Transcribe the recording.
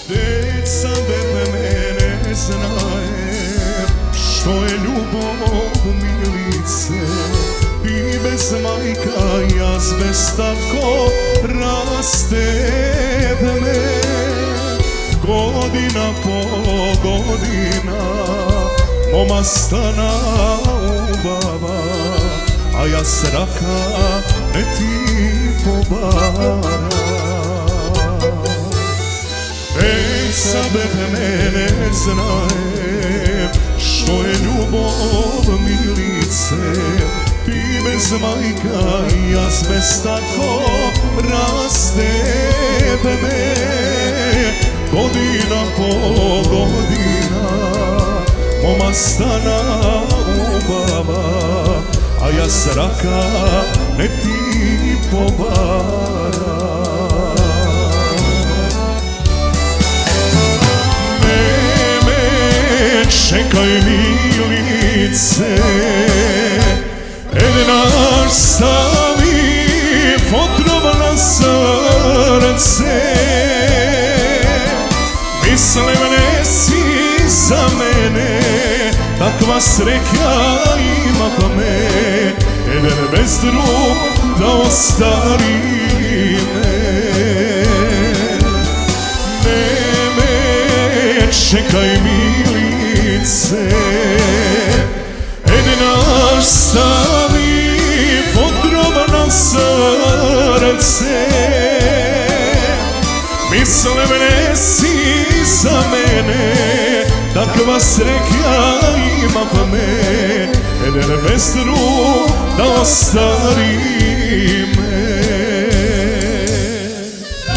Deca bez mene znaje što je ljubav milice. Ti bez majka, ja bez tatko, rasteve me. Godina po godina moma stana ubava, a ja sraka ne ti pobara. Deca bez mene znaje što je ljubav milice. Ti bez majka, ja bez tatko, rasteve me. Godina po godina moma stana ubava, a ja sraka ne ti pobara. Čekaj milice, naš stavi otrov na srce. Mislim ne si za mene, takva sreća ima pa me. Jedan bez drug da ostari me. Čekaj milice, naš stavi otrov na srce. Mislim ne si za mene, takva sreća ima pa me. Jedan bez drug da ostari